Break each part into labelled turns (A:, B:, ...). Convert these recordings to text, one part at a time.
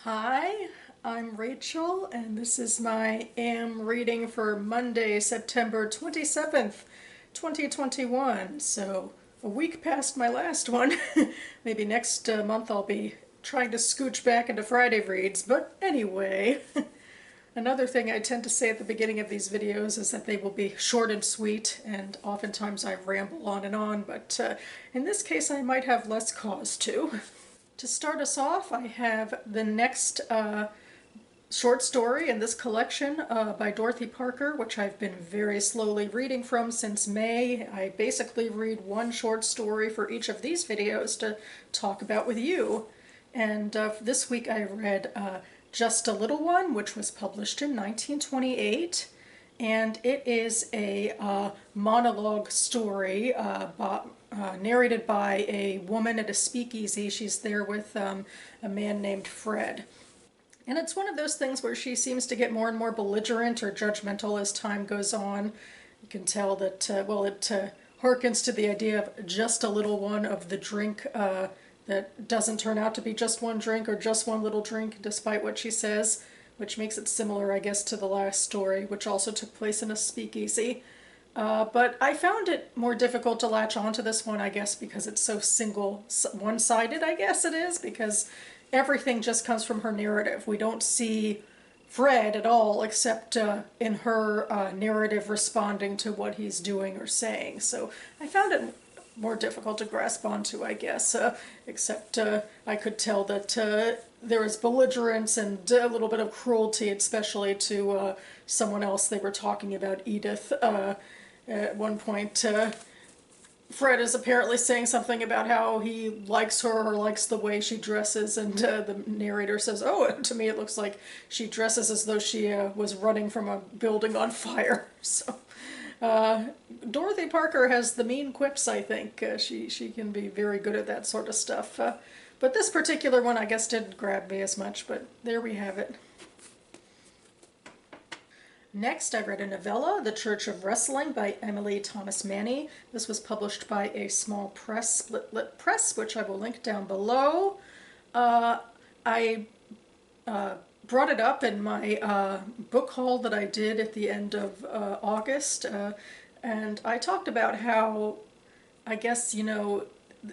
A: Hi, I'm Rachel, and this is my AM reading for Monday, September 27th, 2021. So, a week past my last one. Maybe next month I'll be trying to scooch back into Friday reads, but anyway. Another thing I tend to say at the beginning of these videos is that they will be short and sweet, and oftentimes I ramble on, but in this case I might have less cause to. To start us off, I have the next short story in this collection by Dorothy Parker, which I've been very slowly reading from since May. I basically read one short story for each of these videos to talk about with you. And this week I read Just a Little One, which was published in 1928. And it is a monologue story narrated by a woman at a speakeasy. She's there with a man named Fred. And it's one of those things where she seems to get more and more belligerent or judgmental as time goes on. You can tell that, it harkens to the idea of just a little one, of the drink that doesn't turn out to be just one drink or just one little drink, despite what she says, which makes it similar, I guess, to the last story, which also took place in a speakeasy. But I found it more difficult to latch onto this one, I guess, because it's so one-sided, I guess it is, because everything just comes from her narrative. We don't see Fred at all, except in her narrative responding to what he's doing or saying. So I found it more difficult to grasp onto, I guess, except I could tell that there was belligerence and a little bit of cruelty, especially to someone else. They were talking about Edith. At one point, Fred is apparently saying something about how he likes her or likes the way she dresses, and the narrator says, "Oh, to me it looks like she dresses as though she was running from a building on fire." So Dorothy Parker has the mean quips, I think. She can be very good at that sort of stuff. But this particular one, I guess, didn't grab me as much, but there we have it. Next, I read a novella, The Church of Wrestling by Emily Thomas Manny. This was published by a small press, Split Lip Press, which I will link down below. I brought it up in my book haul that I did at the end of August, and I talked about how, I guess,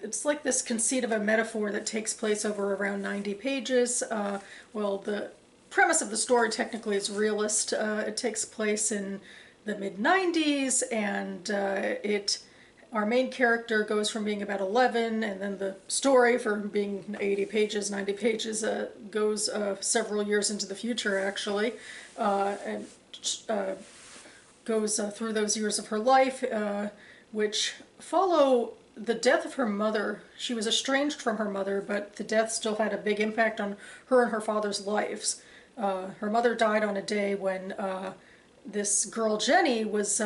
A: it's like this conceit of a metaphor that takes place over around 90 pages. The premise of the story technically is realist. It takes place in the mid-90s, and our main character goes from being about 11, and then the story, from being 80 pages, 90 pages, goes several years into the future, actually, and goes through those years of her life, which follow the death of her mother. She was estranged from her mother, but the death still had a big impact on her and her father's lives. Her mother died on a day when this girl, Jenny, was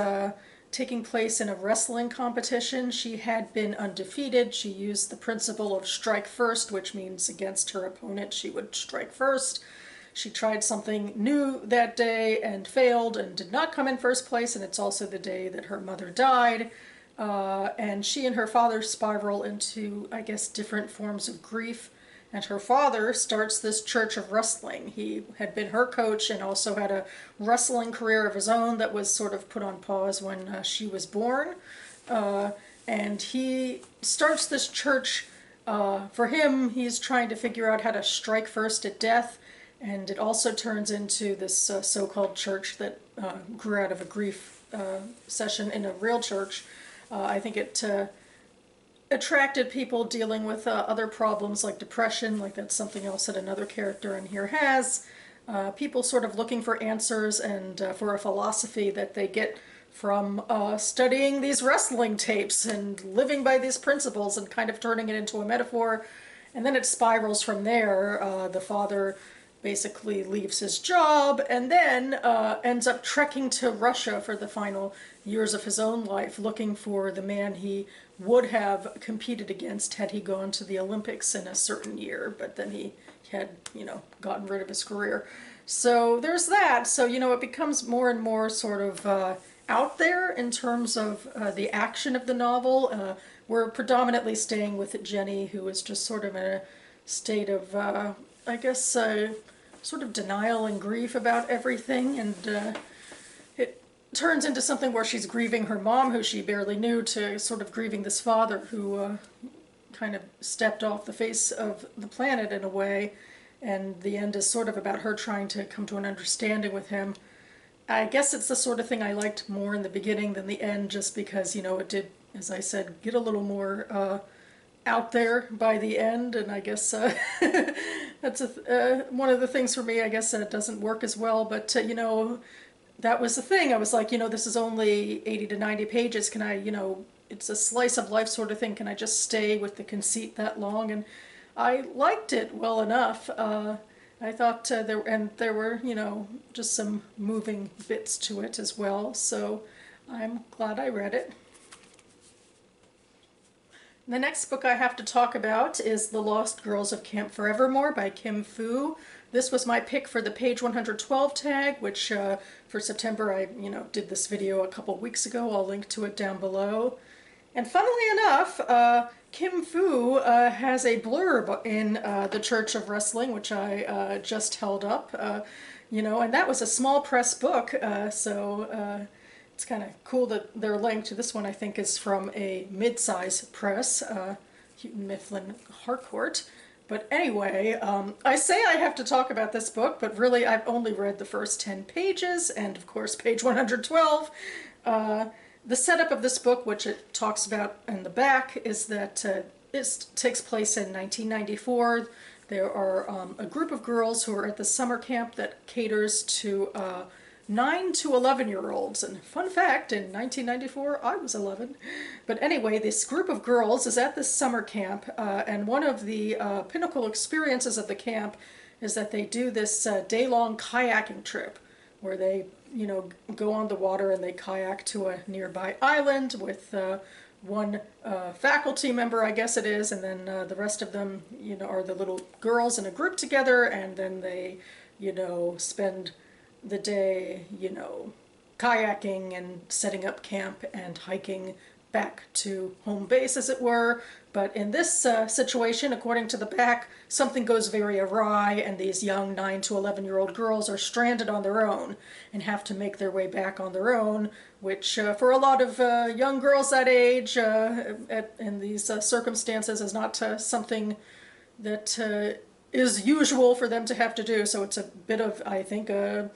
A: taking place in a wrestling competition. She had been undefeated. She used the principle of strike first, which means against her opponent she would strike first. She tried something new that day and failed and did not come in first place, and it's also the day that her mother died. And she and her father spiral into, I guess, different forms of grief. And her father starts this church of wrestling. He had been her coach and also had a wrestling career of his own that was sort of put on pause when she was born. And he starts this church. For him, he's trying to figure out how to strike first at death. And it also turns into this so-called church that grew out of a grief session in a real church. I think it attracted people dealing with other problems like depression, like that's something else that another character in here has. People sort of looking for answers and for a philosophy that they get from studying these wrestling tapes and living by these principles and kind of turning it into a metaphor. And then it spirals from there. The father basically leaves his job and then ends up trekking to Russia for the final years of his own life, looking for the man he would have competed against had he gone to the Olympics in a certain year, but then he had, gotten rid of his career. So there's that. So, it becomes more and more sort of out there in terms of the action of the novel. We're predominantly staying with Jenny, who is just sort of in a state of I guess, sort of denial and grief about everything, and it turns into something where she's grieving her mom, who she barely knew, to sort of grieving this father who kind of stepped off the face of the planet in a way, and the end is sort of about her trying to come to an understanding with him. I guess it's the sort of thing I liked more in the beginning than the end, just because, it did, as I said, get a little more out there by the end, and I guess that's one of the things for me, I guess, doesn't work as well, but, that was the thing. I was like, this is only 80 to 90 pages. Can I, it's a slice of life sort of thing. Can I just stay with the conceit that long? And I liked it well enough. I thought there were, just some moving bits to it as well. So I'm glad I read it. The next book I have to talk about is The Lost Girls of Camp Forevermore by Kim Fu. This was my pick for the page 112 tag, which for September I, did this video a couple weeks ago. I'll link to it down below. And funnily enough, Kim Fu has a blurb in the Church of Wrestling, which I just held up, and that was a small press book, so it's kind of cool that they're linked. This one, I think, is from a mid-size press, Houghton Mifflin Harcourt. But anyway, I say I have to talk about this book, but really I've only read the first 10 pages, and of course page 112. The setup of this book, which it talks about in the back, is that it takes place in 1994. There are a group of girls who are at the summer camp that caters to 9 to 11-year-olds. And fun fact, in 1994, I was 11. But anyway, this group of girls is at this summer camp, and one of the pinnacle experiences of the camp is that they do this day-long kayaking trip where they, go on the water and they kayak to a nearby island with one faculty member, I guess it is, and then the rest of them, are the little girls in a group together, and then they, spend the day, kayaking and setting up camp and hiking back to home base, as it were. But in this situation, according to the back, something goes very awry, and these young 9 to 11-year-old girls are stranded on their own and have to make their way back on their own, which for a lot of young girls that age in these circumstances is not something that is usual for them to have to do. So it's a bit of, I think, a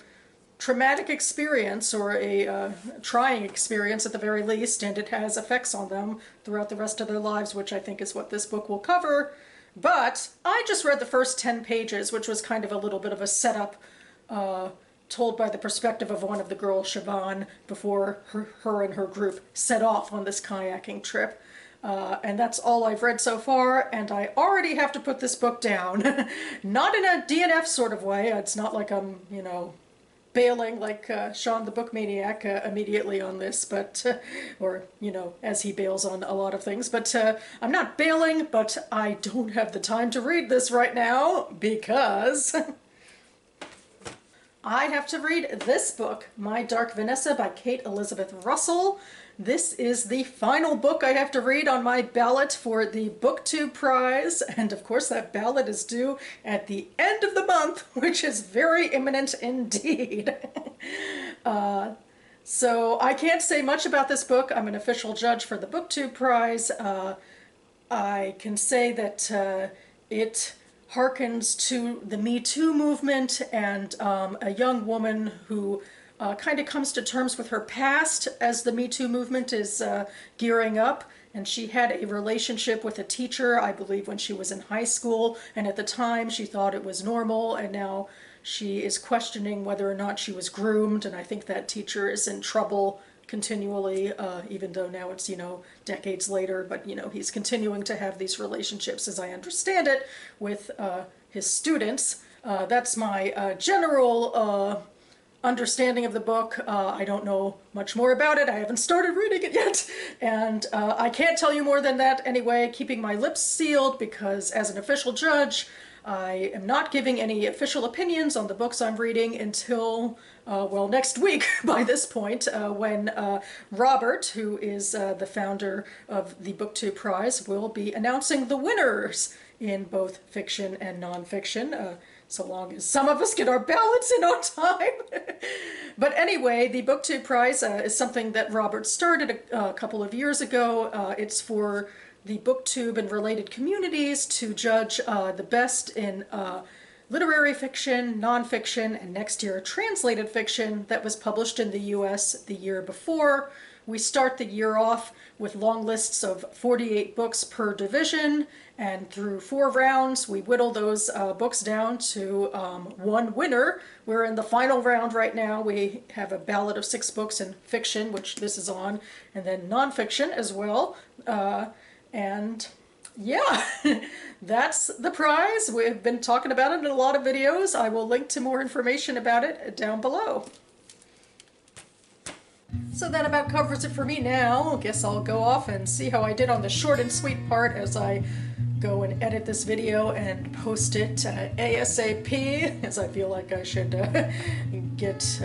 A: traumatic experience, or a trying experience at the very least, and it has effects on them throughout the rest of their lives, which I think is what this book will cover. But I just read the first 10 pages, which was kind of a little bit of a setup told by the perspective of one of the girls, Siobhan, before her and her group set off on this kayaking trip. And that's all I've read so far, and I already have to put this book down. Not in a DNF sort of way. It's not like I'm, bailing like Sean the Book Maniac immediately on this, but, or, as he bails on a lot of things. But I'm not bailing, but I don't have the time to read this right now because I have to read this book, My Dark Vanessa by Kate Elizabeth Russell. This is the final book I have to read on my ballot for the BookTube prize, and of course that ballot is due at the end of the month, which is very imminent indeed. So I can't say much about this book. I'm an official judge for the BookTube prize. I can say that it harkens to the Me Too movement and a young woman who kind of comes to terms with her past as the Me Too movement is gearing up. And she had a relationship with a teacher, I believe, when she was in high school. And at the time, she thought it was normal. And now she is questioning whether or not she was groomed. And I think that teacher is in trouble continually, even though now it's, decades later. But, he's continuing to have these relationships, as I understand it, with his students. That's my general understanding of the book. I don't know much more about it. I haven't started reading it yet, and I can't tell you more than that anyway, keeping my lips sealed, because as an official judge, I am not giving any official opinions on the books I'm reading until, well, next week by this point, when Robert, who is the founder of the BookTube Prize, will be announcing the winners in both fiction and nonfiction, so long as some of us get our ballots in on time. But anyway, the BookTube Prize is something that Robert started a couple of years ago. It's for the BookTube and related communities to judge the best in literary fiction, nonfiction, and next year translated fiction that was published in the US the year before. We start the year off with long lists of 48 books per division, and through 4 rounds we whittle those books down to one winner. We're in the final round right now. We have a ballot of 6 books in fiction, which this is on, and then nonfiction as well. And yeah, that's the prize. We've been talking about it in a lot of videos. I will link to more information about it down below. So that about covers it for me now. I guess I'll go off and see how I did on the short and sweet part as I go and edit this video and post it ASAP, as I feel like I should get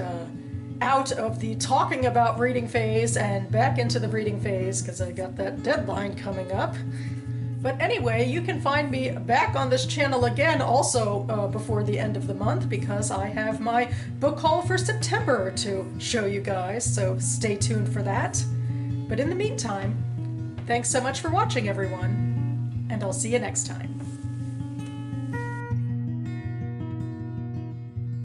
A: out of the talking about reading phase and back into the reading phase, because I got that deadline coming up. But anyway, you can find me back on this channel again also before the end of the month, because I have my book haul for September to show you guys, so stay tuned for that. But in the meantime, thanks so much for watching, everyone, and I'll see you next time.